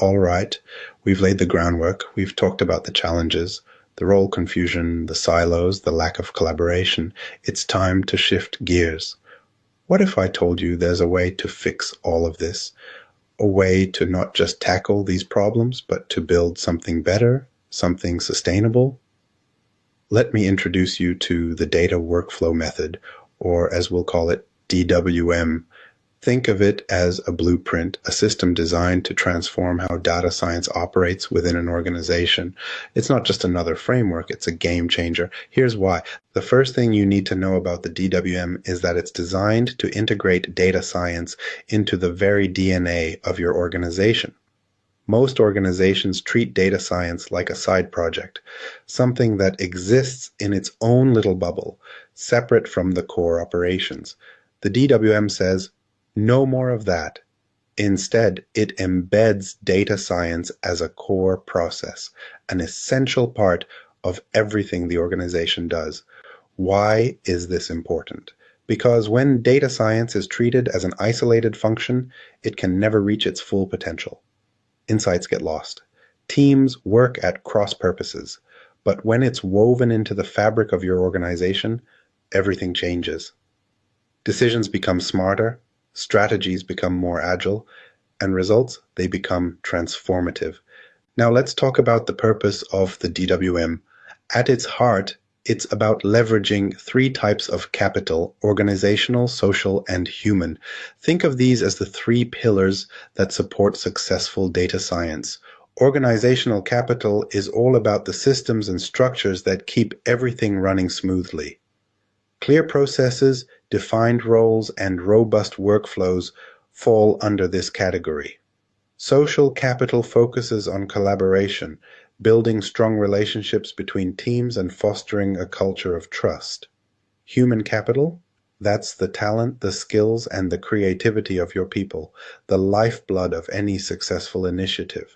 All right, we've laid the groundwork, we've talked about the challenges, the role confusion, the silos, the lack of collaboration. It's time to shift gears. What if I told you there's a way to fix all of this? A way to not just tackle these problems, but to build something better, something sustainable? Let me introduce you to the data workflow method, or as we'll call it, DWM. Think of it as a blueprint, a system designed to transform how data science operates within an organization. It's not just another framework, it's a game changer. Here's why. The first thing you need to know about the DWM is that it's designed to integrate data science into the very DNA of your organization. Most organizations treat data science like a side project, something that exists in its own little bubble, separate from the core operations. The DWM says, no more of that. Instead, it embeds data science as a core process, an essential part of everything the organization does. Why is this important? Because when data science is treated as an isolated function, it can never reach its full potential. Insights get lost. Teams work at cross purposes, but when it's woven into the fabric of your organization, everything changes. Decisions become smarter, strategies become more agile, and results, they become transformative. Now let's talk about the purpose of the DWM. At its heart, it's about leveraging three types of capital: organizational, social, and human. Think of these as the three pillars that support successful data science. Organizational capital is all about the systems and structures that keep everything running smoothly. Clear processes, defined roles, and robust workflows fall under this category. Social capital focuses on collaboration, building strong relationships between teams and fostering a culture of trust. Human capital, that's the talent, the skills, and the creativity of your people, the lifeblood of any successful initiative.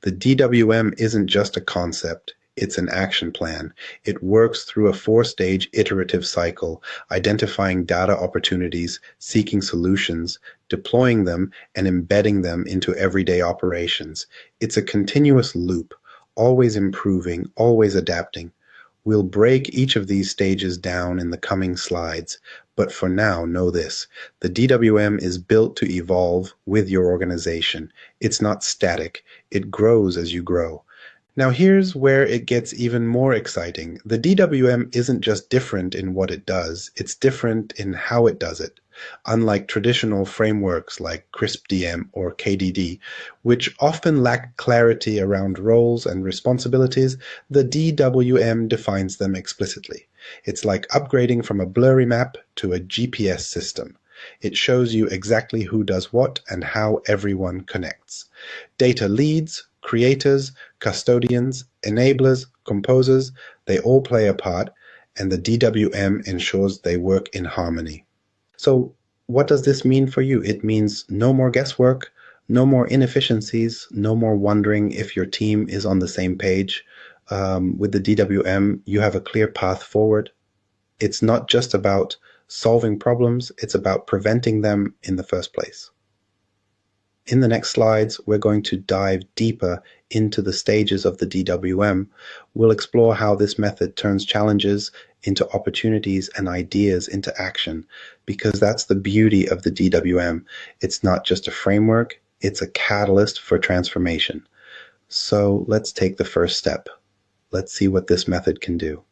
The DWM isn't just a concept. It's an action plan. It works through a four-stage iterative cycle, identifying data opportunities, seeking solutions, deploying them, and embedding them into everyday operations. It's a continuous loop, always improving, always adapting. We'll break each of these stages down in the coming slides, but for now, know this. The DWM is built to evolve with your organization. It's not static. It grows as you grow. Now here's where it gets even more exciting. The DWM isn't just different in what it does, it's different in how it does it. Unlike traditional frameworks like CRISP-DM or KDD, which often lack clarity around roles and responsibilities, the DWM defines them explicitly. It's like upgrading from a blurry map to a GPS system. It shows you exactly who does what and how everyone connects. Data leads, creators, custodians, enablers, composers, they all play a part, and the DWM ensures they work in harmony. So what does this mean for you? It means no more guesswork, no more inefficiencies, no more wondering if your team is on the same page. With the DWM, you have a clear path forward. It's not just about solving problems, it's about preventing them in the first place. In the next slides, we're going to dive deeper into the stages of the DWM. We'll explore how this method turns challenges into opportunities and ideas into action, because that's the beauty of the DWM. It's not just a framework, it's a catalyst for transformation. So let's take the first step. Let's see what this method can do.